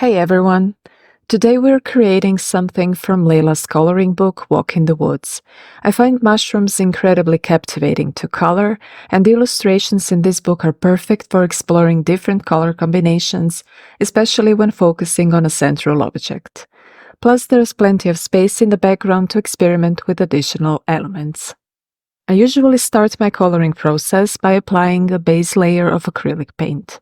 Hey everyone! Today we're creating something from Layla's coloring book, Walk in the Woods. I find mushrooms incredibly captivating to color, and the illustrations in this book are perfect for exploring different color combinations, especially when focusing on a central object. Plus, there's plenty of space in the background to experiment with additional elements. I usually start my coloring process by applying a base layer of acrylic paint.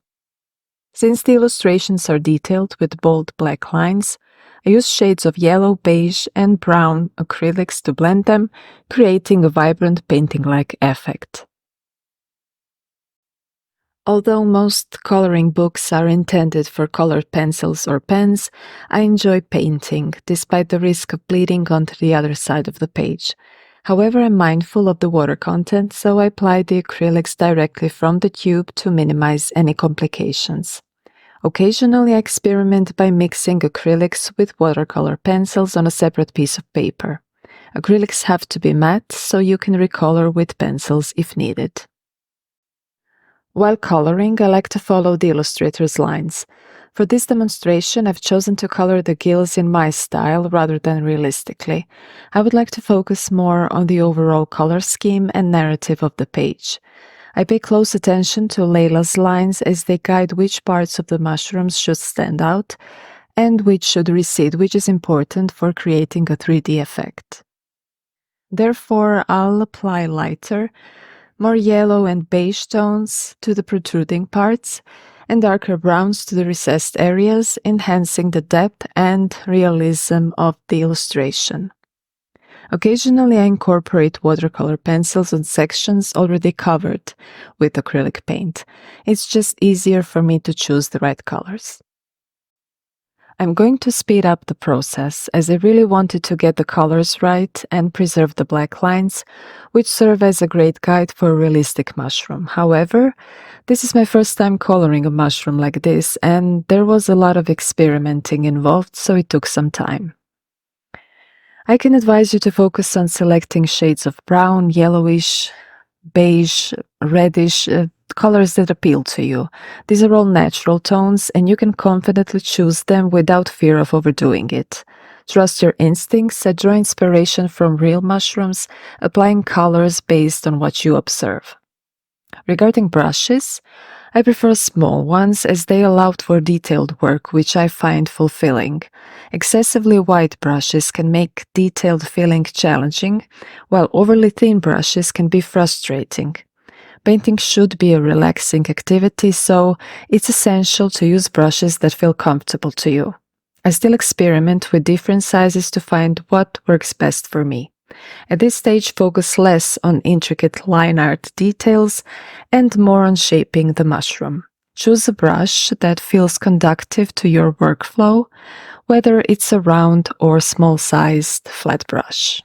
Since the illustrations are detailed with bold black lines, I use shades of yellow, beige, and brown acrylics to blend them, creating a vibrant painting-like effect. Although most coloring books are intended for colored pencils or pens, I enjoy painting, despite the risk of bleeding onto the other side of the page. However, I'm mindful of the water content, so I apply the acrylics directly from the tube to minimize any complications. Occasionally, I experiment by mixing acrylics with watercolor pencils on a separate piece of paper. Acrylics have to be matte, so you can recolor with pencils if needed. While coloring, I like to follow the illustrator's lines. For this demonstration, I've chosen to color the gills in my style rather than realistically. I would like to focus more on the overall color scheme and narrative of the page. I pay close attention to Layla's lines as they guide which parts of the mushrooms should stand out and which should recede, which is important for creating a 3D effect. Therefore, I'll apply lighter, more yellow and beige tones to the protruding parts and darker browns to the recessed areas, enhancing the depth and realism of the illustration. Occasionally, I incorporate watercolor pencils on sections already covered with acrylic paint. It's just easier for me to choose the right colors. I'm going to speed up the process as I really wanted to get the colors right and preserve the black lines, which serve as a great guide for a realistic mushroom. However, this is my first time coloring a mushroom like this, and there was a lot of experimenting involved, so it took some time. I can advise you to focus on selecting shades of brown, yellowish, beige, reddish, colors that appeal to you. These are all natural tones, and you can confidently choose them without fear of overdoing it. Trust your instincts and draw inspiration from real mushrooms, applying colors based on what you observe. Regarding brushes, I prefer small ones as they allow for detailed work, which I find fulfilling. Excessively wide brushes can make detailed feeling challenging, while overly thin brushes can be frustrating. Painting should be a relaxing activity, so it's essential to use brushes that feel comfortable to you. I still experiment with different sizes to find what works best for me. At this stage, focus less on intricate line art details and more on shaping the mushroom. Choose a brush that feels conducive to your workflow, whether it's a round or small-sized flat brush.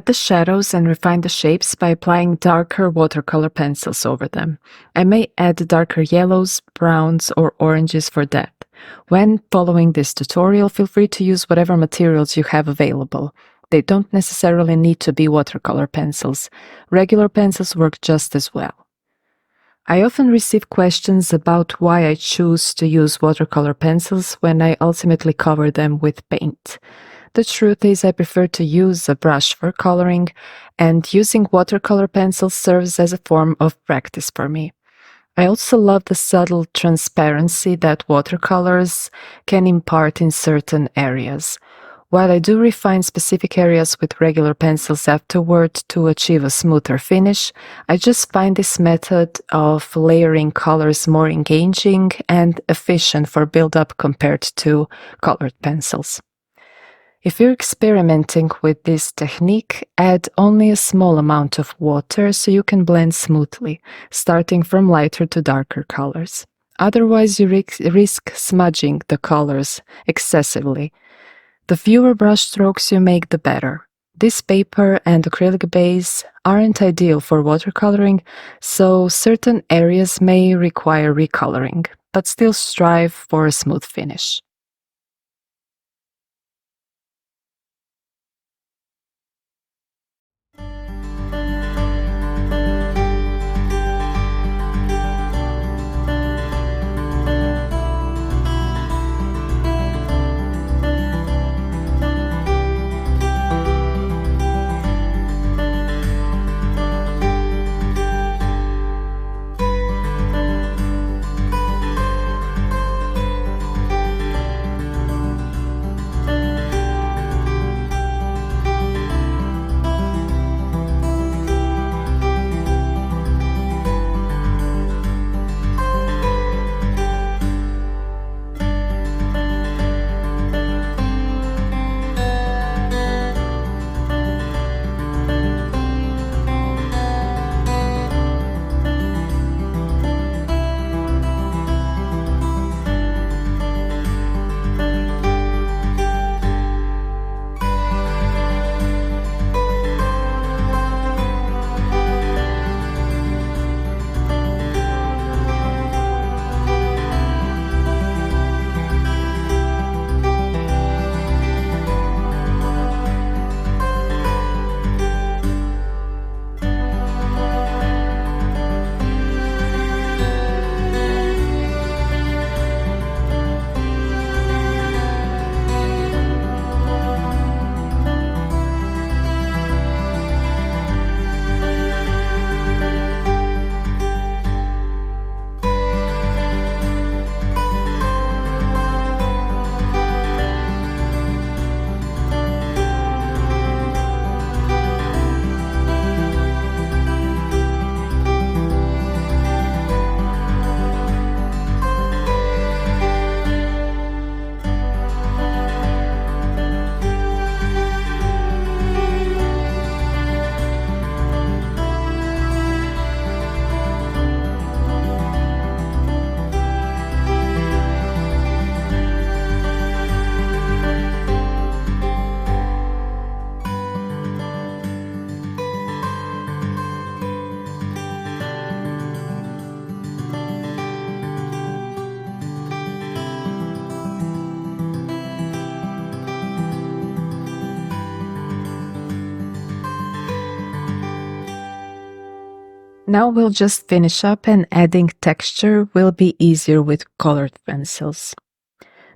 add the shadows and refine the shapes by applying darker watercolor pencils over them. I may add darker yellows, browns, or oranges for depth. When following this tutorial, feel free to use whatever materials you have available. They don't necessarily need to be watercolor pencils. Regular pencils work just as well. I often receive questions about why I choose to use watercolor pencils when I ultimately cover them with paint. The truth is I prefer to use a brush for coloring, and using watercolor pencils serves as a form of practice for me. I also love the subtle transparency that watercolors can impart in certain areas. While I do refine specific areas with regular pencils afterward to achieve a smoother finish, I just find this method of layering colors more engaging and efficient for build-up compared to colored pencils. If you're experimenting with this technique, add only a small amount of water so you can blend smoothly, starting from lighter to darker colors. Otherwise, you risk smudging the colors excessively. The fewer brush strokes you make, the better. This paper and acrylic base aren't ideal for watercoloring, so certain areas may require recoloring, but still strive for a smooth finish. Now we'll just finish up, and adding texture will be easier with colored pencils.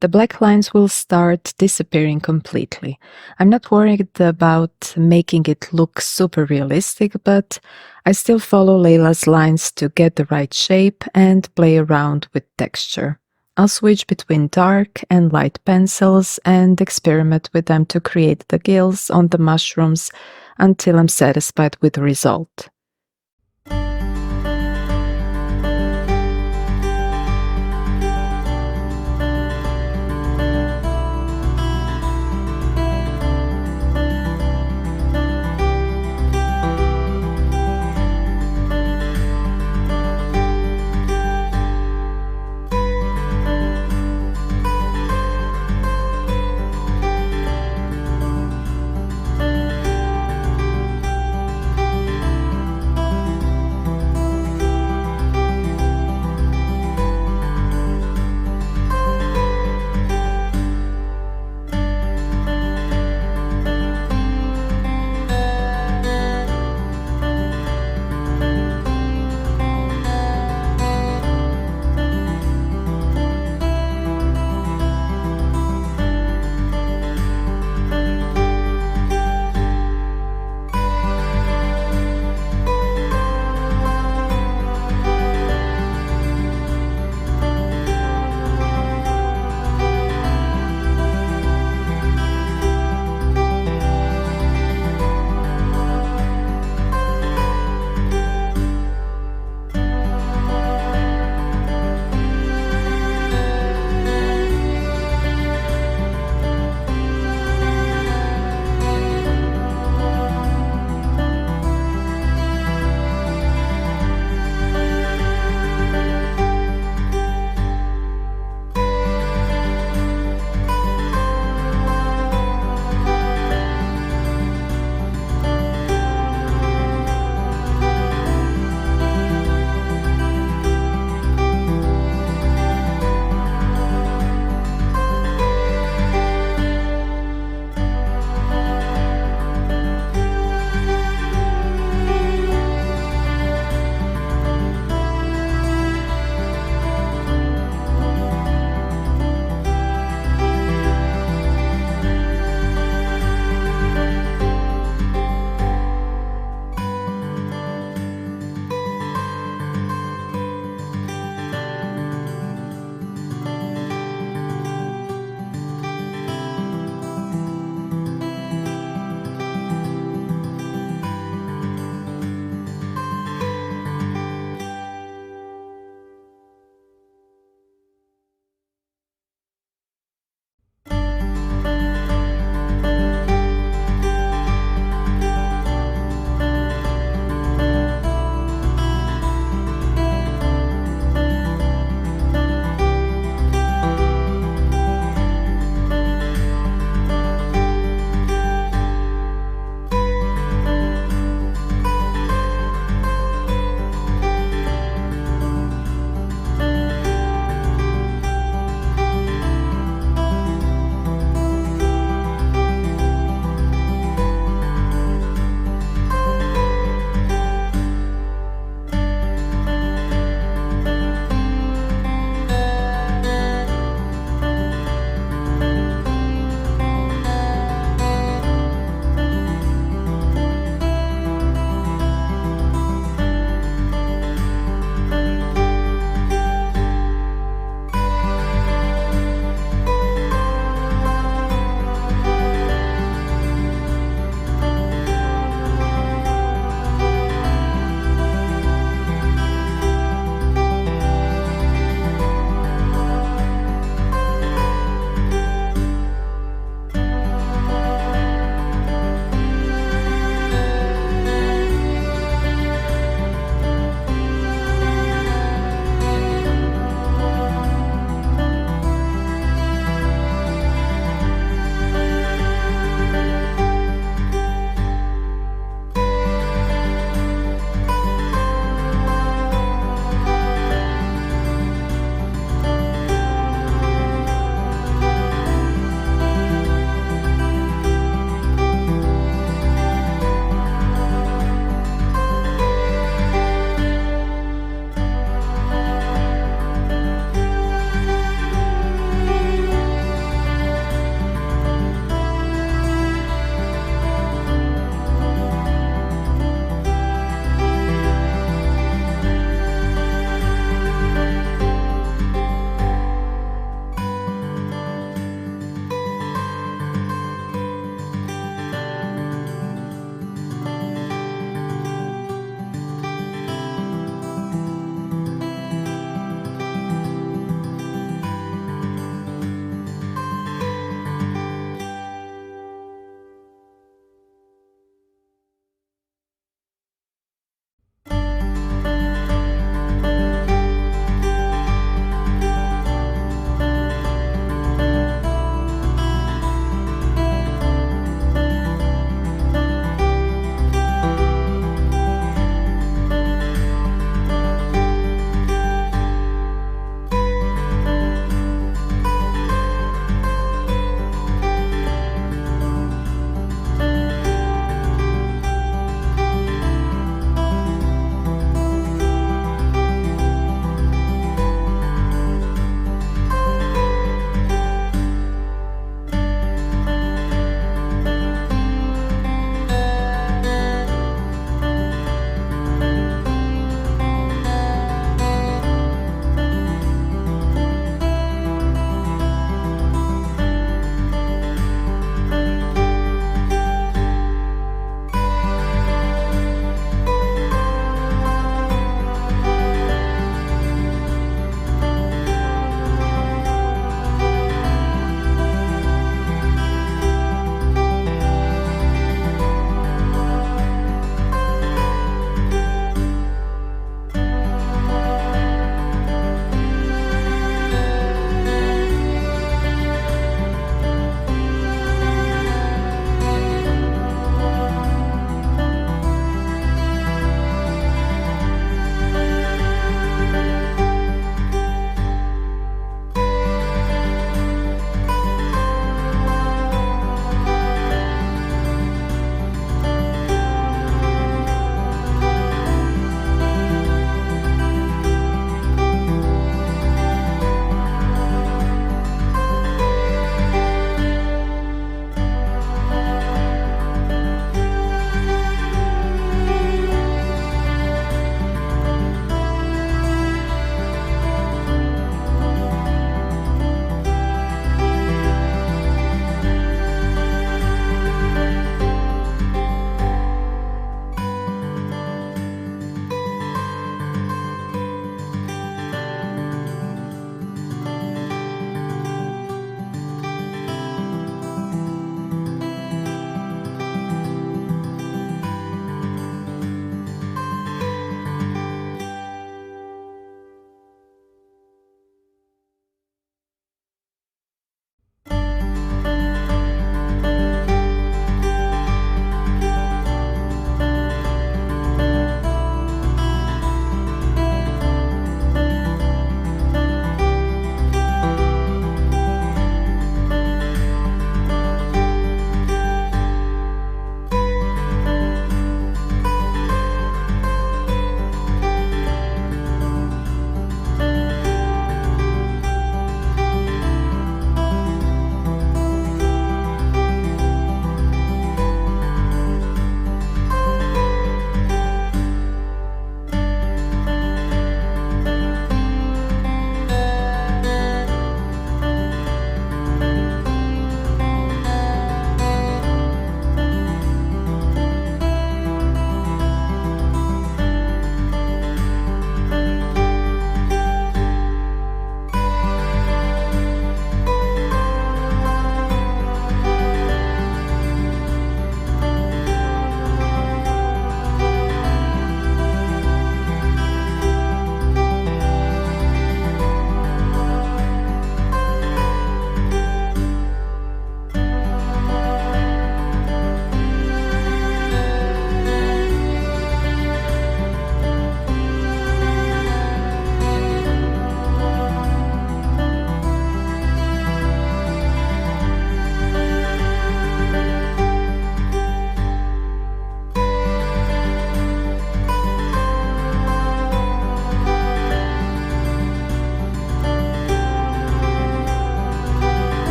The black lines will start disappearing completely. I'm not worried about making it look super realistic, but I still follow Layla's lines to get the right shape and play around with texture. I'll switch between dark and light pencils and experiment with them to create the gills on the mushrooms until I'm satisfied with the result.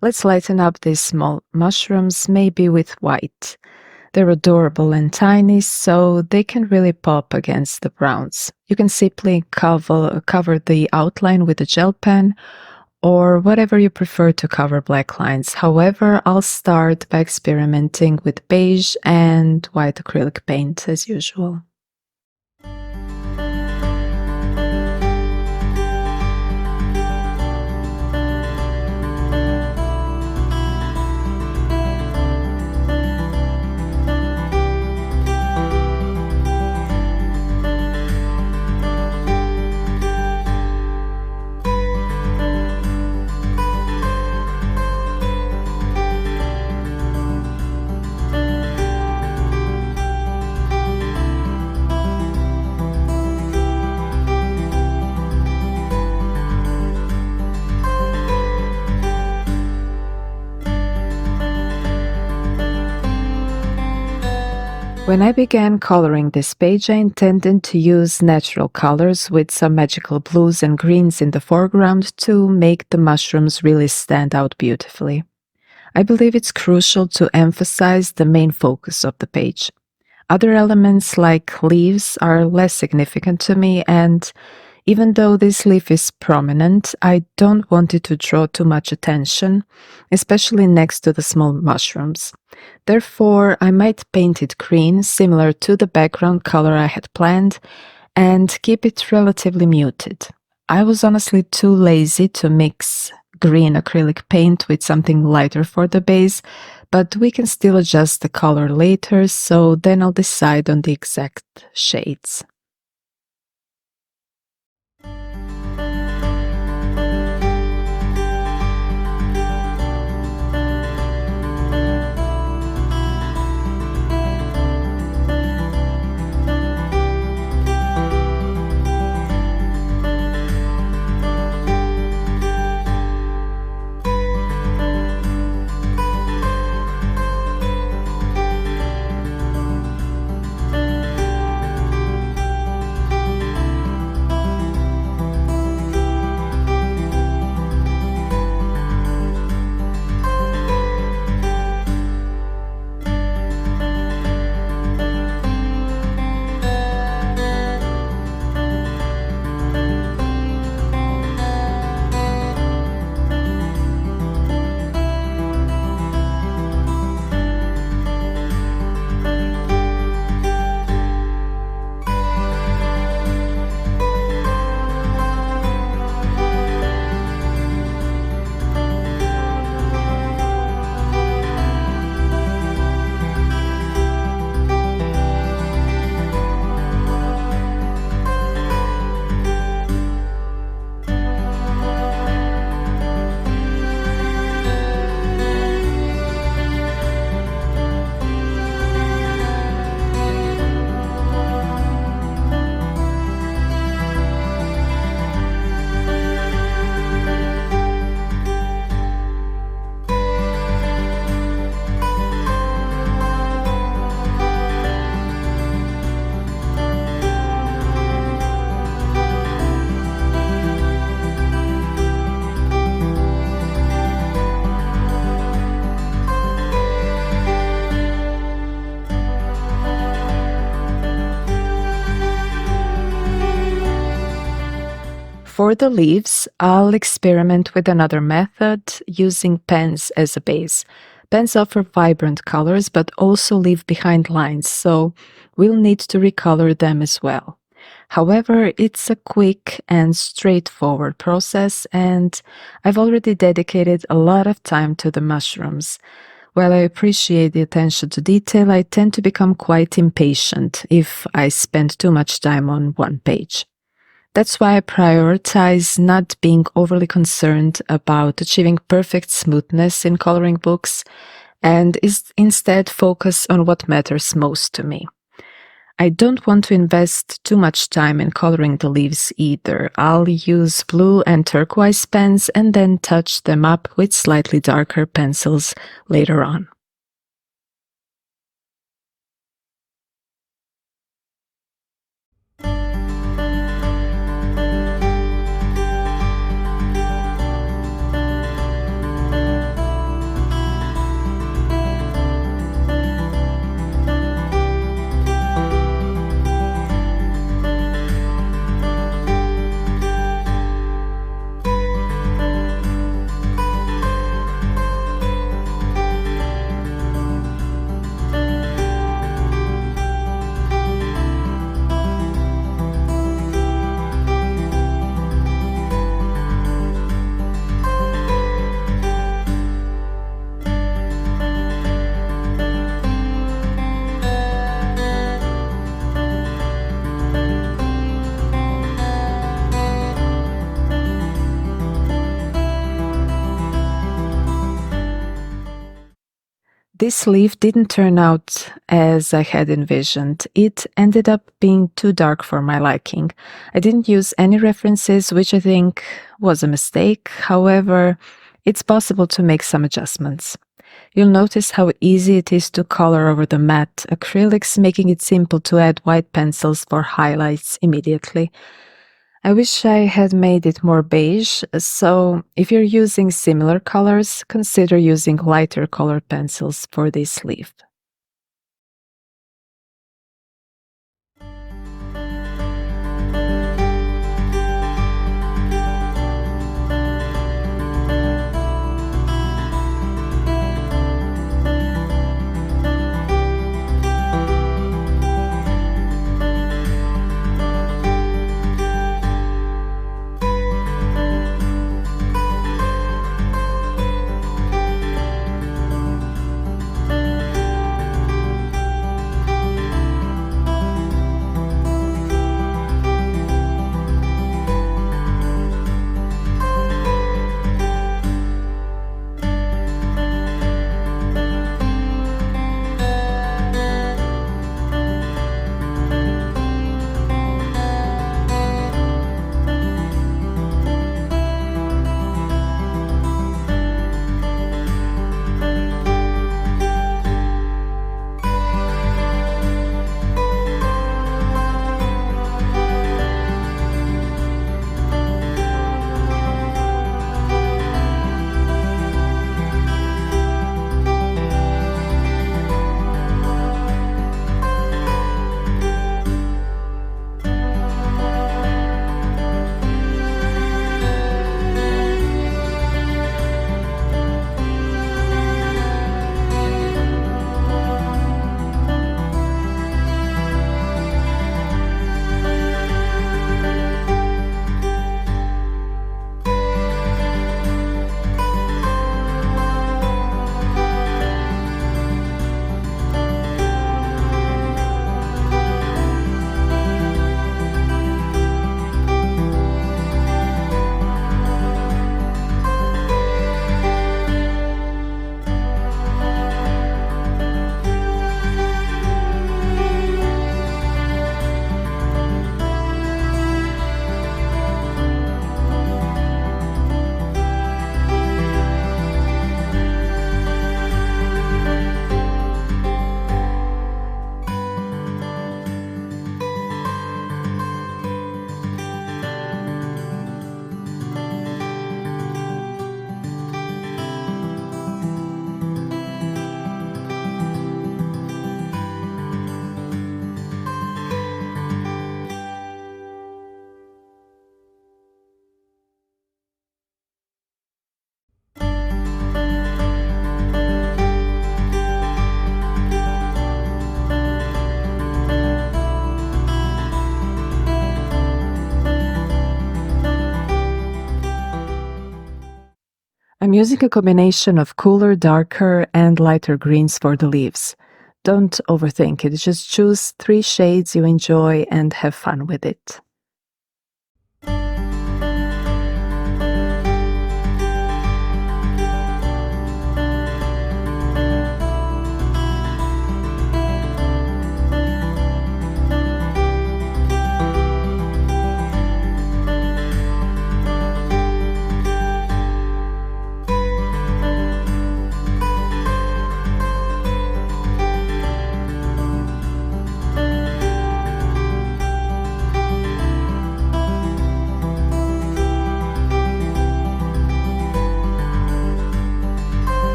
Let's lighten up these small mushrooms, maybe with white. They're adorable and tiny, so they can really pop against the browns. You can simply cover the outline with a gel pen or whatever you prefer to cover black lines. However, I'll start by experimenting with beige and white acrylic paint as usual. When I began coloring this page, I intended to use natural colors with some magical blues and greens in the foreground to make the mushrooms really stand out beautifully. I believe it's crucial to emphasize the main focus of the page. Other elements like leaves are less significant to me, and even though this leaf is prominent, I don't want it to draw too much attention, especially next to the small mushrooms. Therefore, I might paint it green, similar to the background color I had planned, and keep it relatively muted. I was honestly too lazy to mix green acrylic paint with something lighter for the base, but we can still adjust the color later, so then I'll decide on the exact shades. For the leaves, I'll experiment with another method using pens as a base. Pens offer vibrant colors but also leave behind lines, so we'll need to recolor them as well. However, it's a quick and straightforward process, and I've already dedicated a lot of time to the mushrooms. While I appreciate the attention to detail, I tend to become quite impatient if I spend too much time on one page. That's why I prioritize not being overly concerned about achieving perfect smoothness in coloring books and instead focus on what matters most to me. I don't want to invest too much time in coloring the leaves either. I'll use blue and turquoise pens and then touch them up with slightly darker pencils later on. This leaf didn't turn out as I had envisioned. It ended up being too dark for my liking. I didn't use any references, which I think was a mistake. However, it's possible to make some adjustments. You'll notice how easy it is to color over the matte acrylics, making it simple to add white pencils for highlights immediately. I wish I had made it more beige, so if you're using similar colors, consider using lighter colored pencils for this leaf. I'm using a combination of cooler, darker, and lighter greens for the leaves. Don't overthink it, just choose 3 shades you enjoy and have fun with it.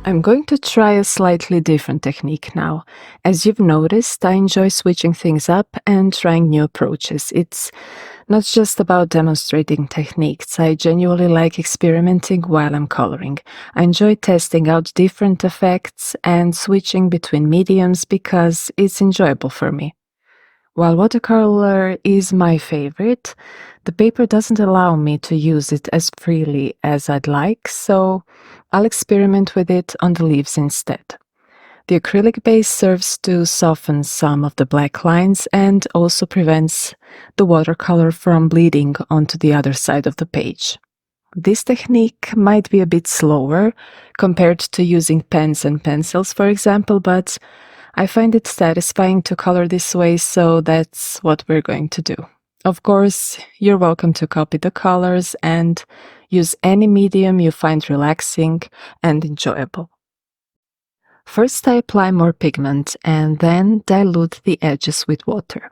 I'm going to try a slightly different technique now. As you've noticed, I enjoy switching things up and trying new approaches. It's not just about demonstrating techniques. I genuinely like experimenting while I'm coloring. I enjoy testing out different effects and switching between mediums because it's enjoyable for me. While watercolor is my favorite, the paper doesn't allow me to use it as freely as I'd like, so I'll experiment with it on the leaves instead. The acrylic base serves to soften some of the black lines and also prevents the watercolor from bleeding onto the other side of the page. This technique might be a bit slower compared to using pens and pencils, for example, but I find it satisfying to color this way, so that's what we're going to do. Of course, you're welcome to copy the colors and use any medium you find relaxing and enjoyable. First, I apply more pigment and then dilute the edges with water.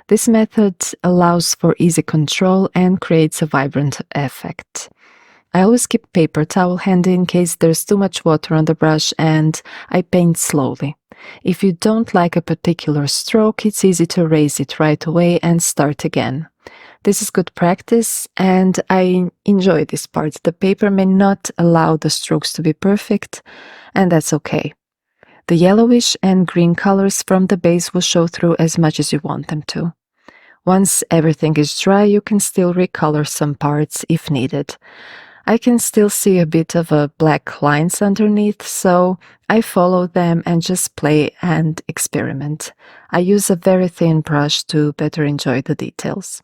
This method allows for easy control and creates a vibrant effect. I always keep paper towel handy in case there's too much water on the brush, and I paint slowly. If you don't like a particular stroke, it's easy to erase it right away and start again. This is good practice, and I enjoy this part. The paper may not allow the strokes to be perfect, and that's okay. The yellowish and green colors from the base will show through as much as you want them to. Once everything is dry, you can still recolor some parts if needed. I can still see a bit of a black lines underneath, so I follow them and just play and experiment. I use a very thin brush to better enjoy the details.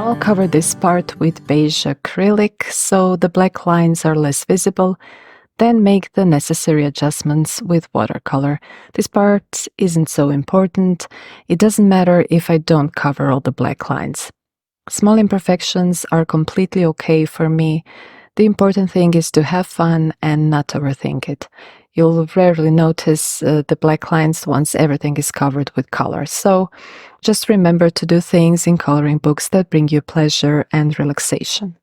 I'll cover this part with beige acrylic so the black lines are less visible, then make the necessary adjustments with watercolor. This part isn't so important. It doesn't matter if I don't cover all the black lines. Small imperfections are completely okay for me. The important thing is to have fun and not overthink it. You'll rarely notice the black lines once everything is covered with color. So just remember to do things in coloring books that bring you pleasure and relaxation.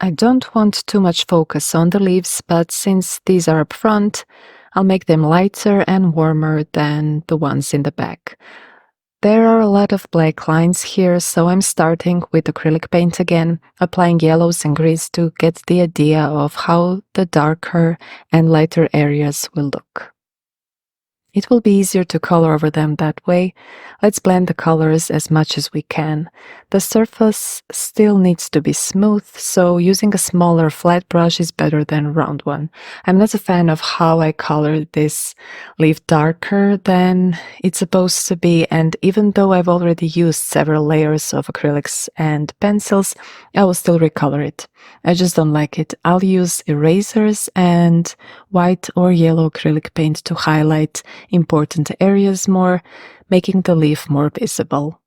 I don't want too much focus on the leaves, but since these are up front, I'll make them lighter and warmer than the ones in the back. There are a lot of black lines here, so I'm starting with acrylic paint again, applying yellows and greens to get the idea of how the darker and lighter areas will look. It will be easier to color over them that way. Let's blend the colors as much as we can. The surface still needs to be smooth, so using a smaller flat brush is better than a round one. I'm not a fan of how I colored this leaf darker than it's supposed to be, and even though I've already used several layers of acrylics and pencils, I will still recolor it. I just don't like it. I'll use erasers and white or yellow acrylic paint to highlight important areas more, making the leaf more visible.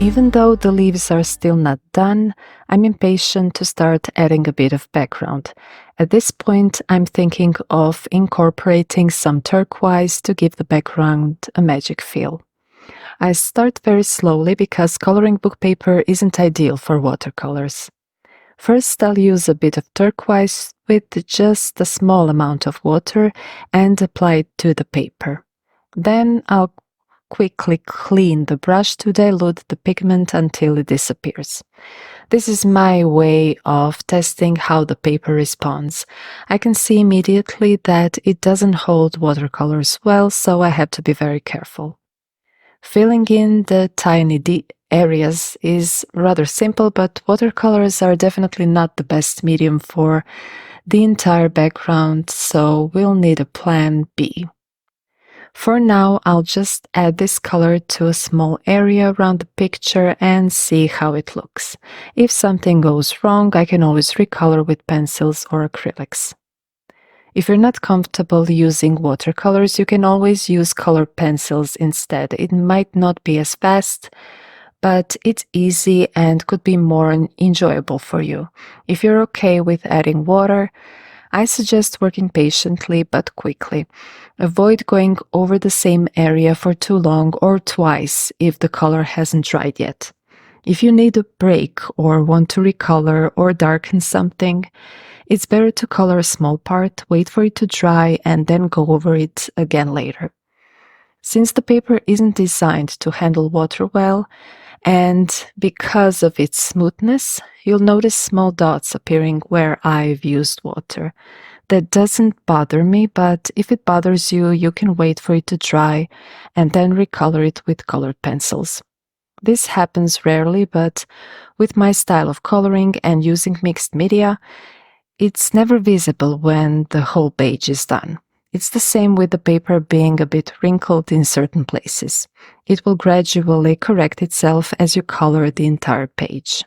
Even though the leaves are still not done, I'm impatient to start adding a bit of background. At this point, I'm thinking of incorporating some turquoise to give the background a magic feel. I start very slowly because coloring book paper isn't ideal for watercolors. First, I'll use a bit of turquoise with just a small amount of water and apply it to the paper. Then I'll quickly clean the brush to dilute the pigment until it disappears. This is my way of testing how the paper responds. I can see immediately that it doesn't hold watercolors well, so I have to be very careful. Filling in the tiny areas is rather simple, but watercolors are definitely not the best medium for the entire background, so we'll need a plan B. For now, I'll just add this color to a small area around the picture and see how it looks. If something goes wrong, I can always recolor with pencils or acrylics. If you're not comfortable using watercolors, you can always use colored pencils instead. It might not be as fast, but it's easy and could be more enjoyable for you. If you're okay with adding water, I suggest working patiently but quickly. Avoid going over the same area for too long or twice if the color hasn't dried yet. If you need a break or want to recolor or darken something, it's better to color a small part, wait for it to dry, and then go over it again later. Since the paper isn't designed to handle water well, and because of its smoothness, you'll notice small dots appearing where I've used water. That doesn't bother me, but if it bothers you, you can wait for it to dry and then recolor it with colored pencils. This happens rarely, but with my style of coloring and using mixed media, it's never visible when the whole page is done. It's the same with the paper being a bit wrinkled in certain places. It will gradually correct itself as you color the entire page.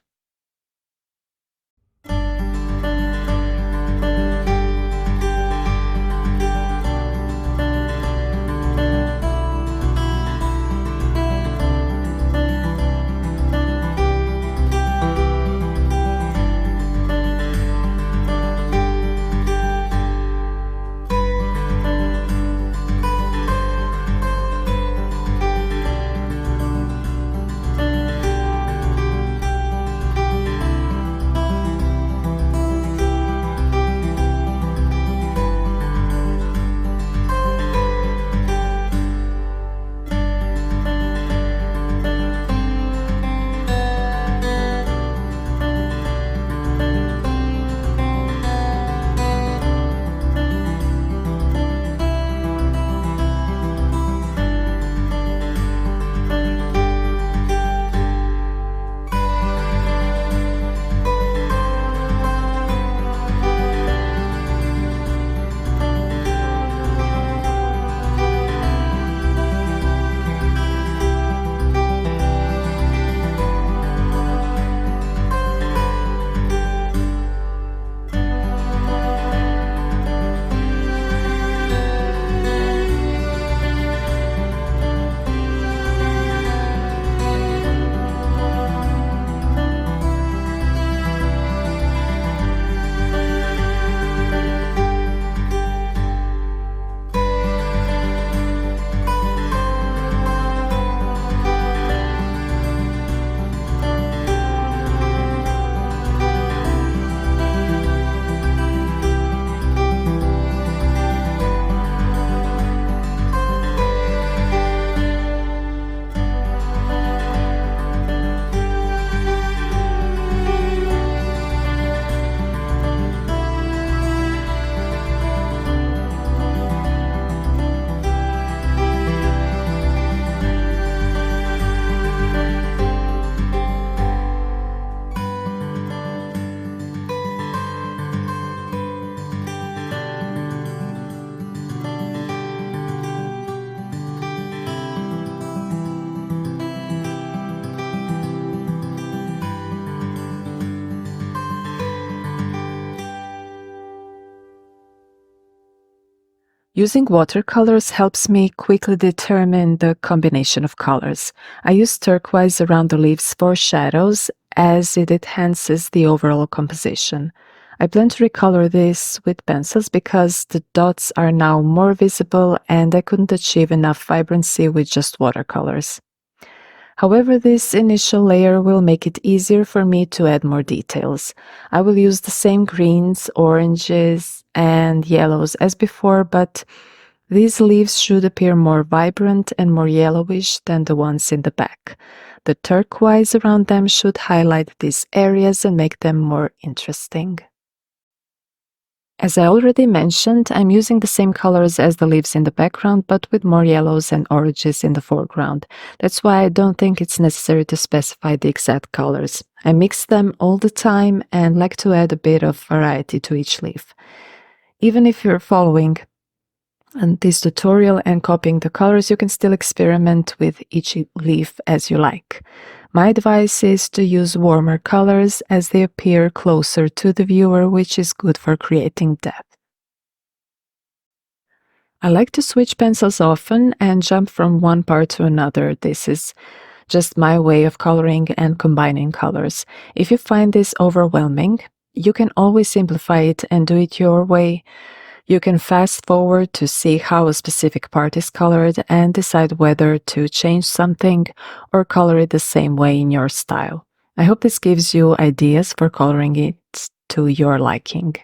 Using watercolors helps me quickly determine the combination of colors. I use turquoise around the leaves for shadows as it enhances the overall composition. I plan to recolor this with pencils because the dots are now more visible and I couldn't achieve enough vibrancy with just watercolors. However, this initial layer will make it easier for me to add more details. I will use the same greens, oranges, and yellows as before, but these leaves should appear more vibrant and more yellowish than the ones in the back. The turquoise around them should highlight these areas and make them more interesting. As I already mentioned, I'm using the same colors as the leaves in the background, but with more yellows and oranges in the foreground. That's why I don't think it's necessary to specify the exact colors. I mix them all the time and like to add a bit of variety to each leaf. Even if you're following this tutorial and copying the colors, you can still experiment with each leaf as you like. My advice is to use warmer colors as they appear closer to the viewer, which is good for creating depth. I like to switch pencils often and jump from one part to another. This is just my way of coloring and combining colors. If you find this overwhelming, you can always simplify it and do it your way. You can fast forward to see how a specific part is colored and decide whether to change something or color it the same way in your style. I hope this gives you ideas for coloring it to your liking.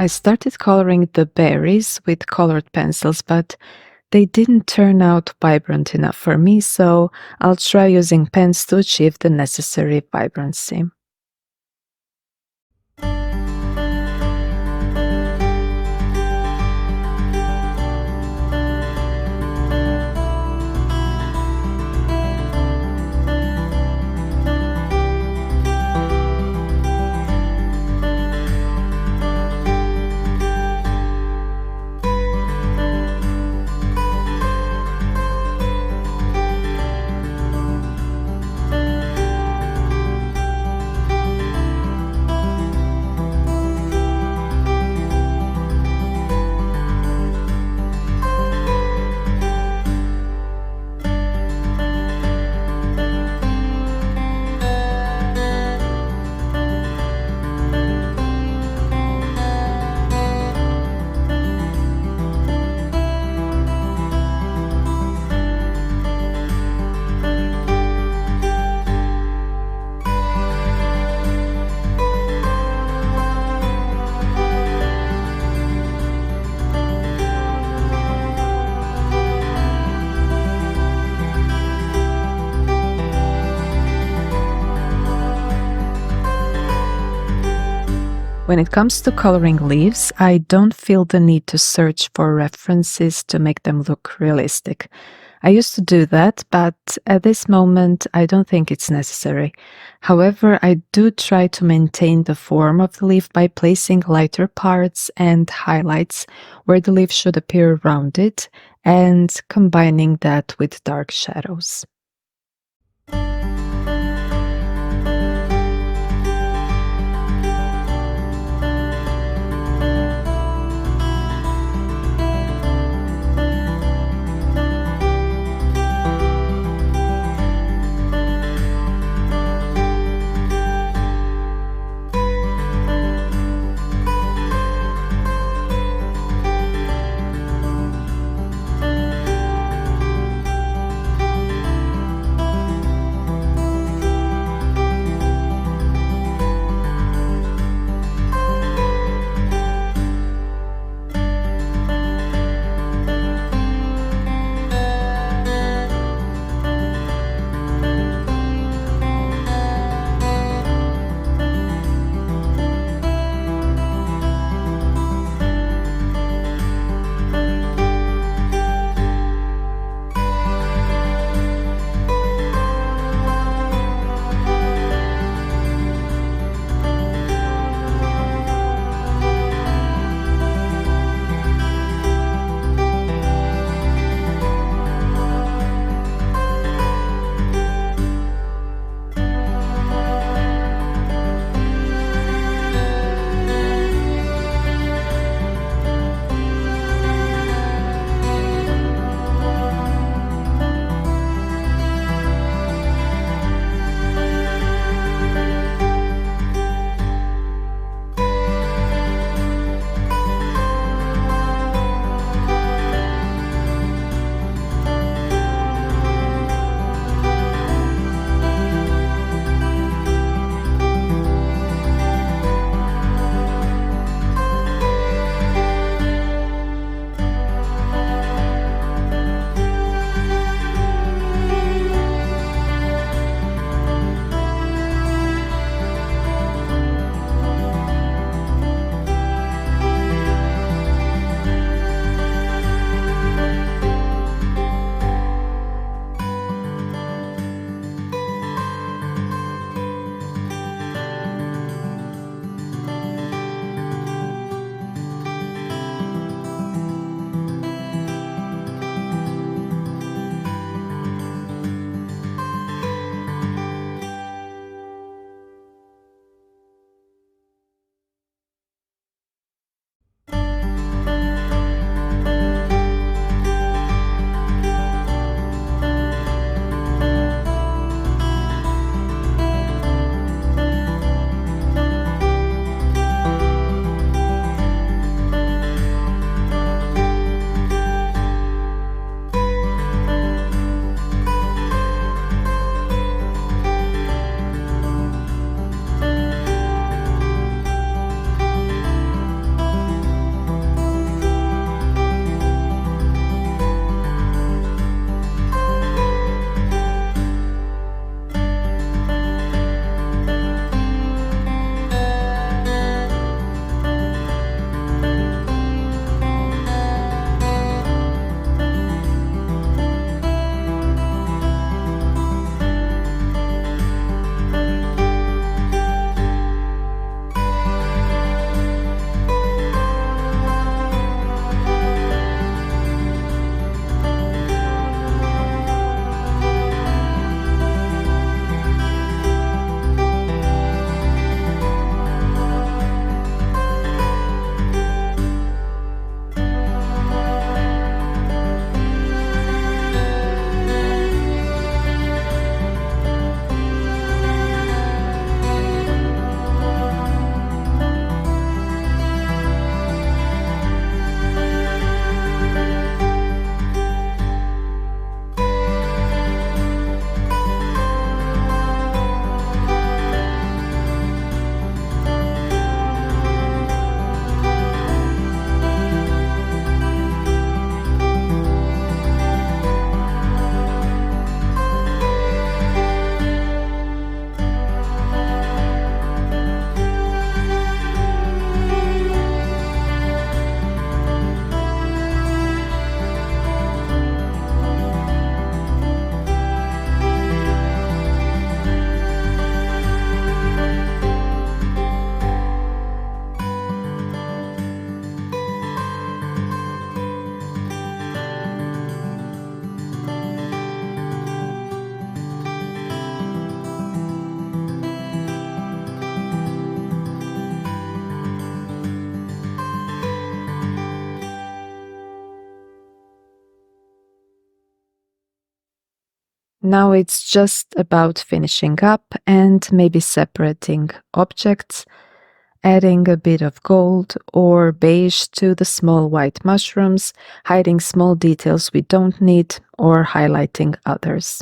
I started coloring the berries with colored pencils, but they didn't turn out vibrant enough for me, so I'll try using pens to achieve the necessary vibrancy. When it comes to coloring leaves, I don't feel the need to search for references to make them look realistic. I used to do that, but at this moment, I don't think it's necessary. However, I do try to maintain the form of the leaf by placing lighter parts and highlights where the leaf should appear rounded and combining that with dark shadows. Now it's just about finishing up and maybe separating objects, adding a bit of gold or beige to the small white mushrooms, hiding small details we don't need, or highlighting others.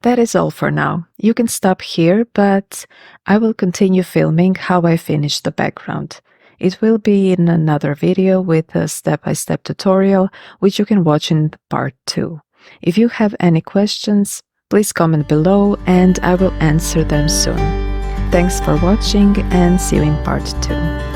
That is all for now. You can stop here, but I will continue filming how I finish the background. It will be in another video with a step-by-step tutorial, which you can watch in part 2. If you have any questions, please comment below and I will answer them soon. Thanks for watching and see you in part 2.